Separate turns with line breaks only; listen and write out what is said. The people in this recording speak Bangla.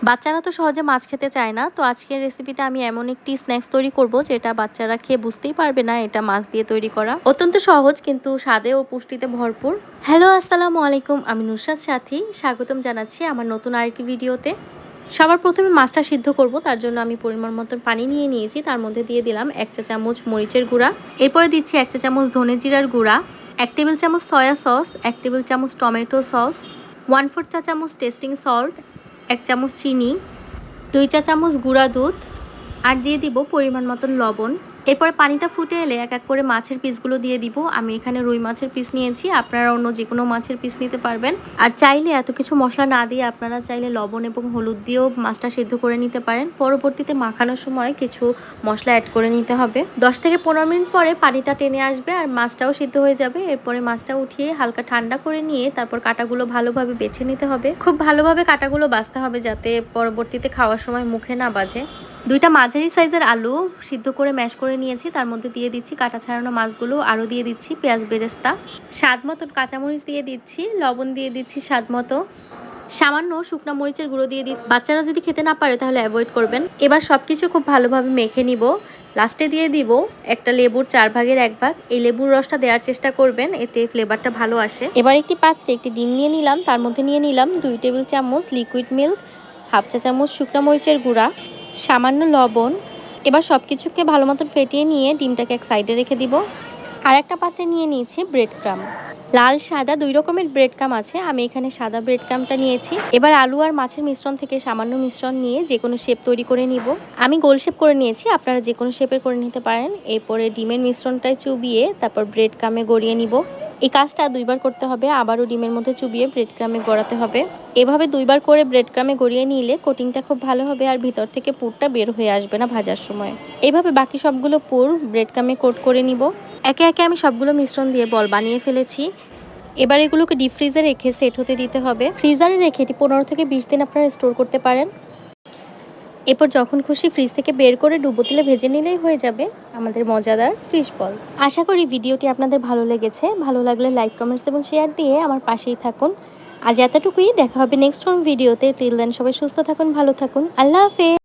বাচ্চারা তো সহজে মাছ খেতে চায় না, তো আজকের রেসিপিতে আমি এমন একটি স্ন্যাক্স তৈরি করব যেটা বাচ্চারা খেয়ে বুঝতেই পারবে না এটা মাছ দিয়ে তৈরি করা। অত্যন্ত সহজ কিন্তু স্বাদে ও পুষ্টিতে ভরপুর। হ্যালো, আসসালামু আলাইকুম, আমি নুসরাত সাথী, স্বাগতম জানাচ্ছি আমার নতুন আরেকটি ভিডিওতে। সবার প্রথমে মাছটা সিদ্ধ করব, তার জন্য আমি পরিমাণ মতন পানি নিয়ে নিয়েছি। তার মধ্যে দিয়ে দিলাম 1 চা চামচ মরিচের গুঁড়া, এরপরে দিচ্ছি 1 চা চামচ ধনে জিরার গুঁড়া, 1 টেবিল চামচ সয়া সস, 1 টেবিল চামচ টমেটো সস, 1/4 চা চামচ টেস্টিং সল্ট, 1 চামচ চিনি, 2 চা চামচ গুঁড়া দুধ, আর দিয়ে দিব পরিমাণ মতন লবণ। এরপরে পানিটা ফুটে এলে এক এক করে মাছের পিসগুলো দিয়ে দিব। আমি এখানে রুই মাছের পিস নিয়েছি, আপনারা অন্য যে কোনো মাছের পিস নিতে পারবেন। আর চাইলে এত কিছু মশলা না দিয়ে আপনারা চাইলে লবণ এবং হলুদ দিয়েও মাছটা সিদ্ধ করে নিতে পারেন। পরবর্তীতে মাখানোর সময় কিছু মশলা অ্যাড করে নিতে হবে। 10 থেকে 15 মিনিট পরে পানিটা টেনে আসবে আর মাছটাও সিদ্ধ হয়ে যাবে। এরপরে মাছটা উঠিয়ে হালকা ঠান্ডা করে নিয়ে তারপর কাঁটাগুলো ভালোভাবে বেছে নিতে হবে। খুব ভালোভাবে কাঁটাগুলো বাছতে হবে যাতে পরবর্তীতে খাওয়ার সময় মুখে না বাজে। 2টা মাঝারি সাইজের আলু সিদ্ধ করে ম্যাশ করে নিয়েছি, তার মধ্যে দিয়ে দিচ্ছি কাটা ছাড়ানো মাছগুলো, আরও দিয়ে দিচ্ছি পেঁয়াজ বেরেস্তা, স্বাদ মতো কাঁচামরিচ দিয়ে দিচ্ছি, লবণ দিয়ে দিচ্ছি স্বাদ মতো, সামান্য শুকনো মরিচের গুঁড়ো দিয়ে দিচ্ছি। বাচ্চারা যদি খেতে না পারে তাহলে অ্যাভয়েড করবেন। এবার সব কিছু খুব ভালোভাবে মেখে নিব। লাস্টে দিয়ে দিব একটা লেবুর 4 ভাগের 1 ভাগ। এই লেবুর রসটা দেওয়ার চেষ্টা করবেন, এতে ফ্লেভারটা ভালো আসে। এবার একটি পাত্রে একটি ডিম নিয়ে নিলাম, তার মধ্যে নিয়ে নিলাম 2 টেবিল চামচ লিকুইড মিল্ক, 1/2 চা চামচ শুকনো মরিচের গুঁড়া, সামান্য লবণ। এবার সব কিছুকে ভালো মতন ফেটিয়ে নিয়ে ডিমটাকে এক সাইডে রেখে দিব। আর একটা পাত্রে নিয়ে নিয়েছি ব্রেড ক্রাম্ব। লাল সাদা 2 রকমের ব্রেড ক্রাম্ব আছে, আমি এখানে সাদা ব্রেড ক্রাম্বটা নিয়েছি। এবার আলু আর মাছের মিশ্রণ থেকে সামান্য মিশ্রণ নিয়ে যে কোনো শেপ তৈরি করে নিব। আমি গোল শেপ করে নিয়েছি, আপনারা যে কোনো শেপের করে নিতে পারেন। এরপরে ডিমের মিশ্রণটায় চুবিয়ে তারপর ব্রেড ক্রাম্বে গড়িয়ে নিব। এই কাজটা 2 বার করতে হবে, আবারও ডিমের মধ্যে চুবিয়ে ব্রেড ক্রাম্বে গড়াতে হবে। এভাবে 2 বার করে ব্রেড ক্রাম্বে গড়িয়ে নিলে কোটিংটা খুব ভালো হবে আর ভিতর থেকে পুরটা বের হয়ে আসবে না ভাজার সময়। এইভাবে বাকি সবগুলো পুর ব্রেড ক্রাম্বে কোট করে নিব। একে একে আমি সবগুলো মিশ্রণ দিয়ে বল বানিয়ে ফেলেছি। এবার এগুলোকে ডিপ ফ্রিজে রেখে সেট হতে দিতে হবে। ফ্রিজারে রেখে এটি 15 থেকে 20 দিন আপনারা স্টোর করতে পারেন। এরপর যখন খুশি ফ্রিজ থেকে বের করে ডুবো তেলে ভেজে নিলেই হয়ে যাবে আমাদের মজাদার ফিশ বল। আশা করি ভিডিওটি আপনাদের ভালো লেগেছে। ভালো লাগলে লাইক, কমেন্টস এবং শেয়ার দিয়ে আমার পাশেই থাকুন। আজ এতটুকুই, দেখা হবে নেক্সট কোন ভিডিওতে। টিল দেন সবাই সুস্থ থাকুন, ভালো থাকুন, আল্লাহ হাফেজ।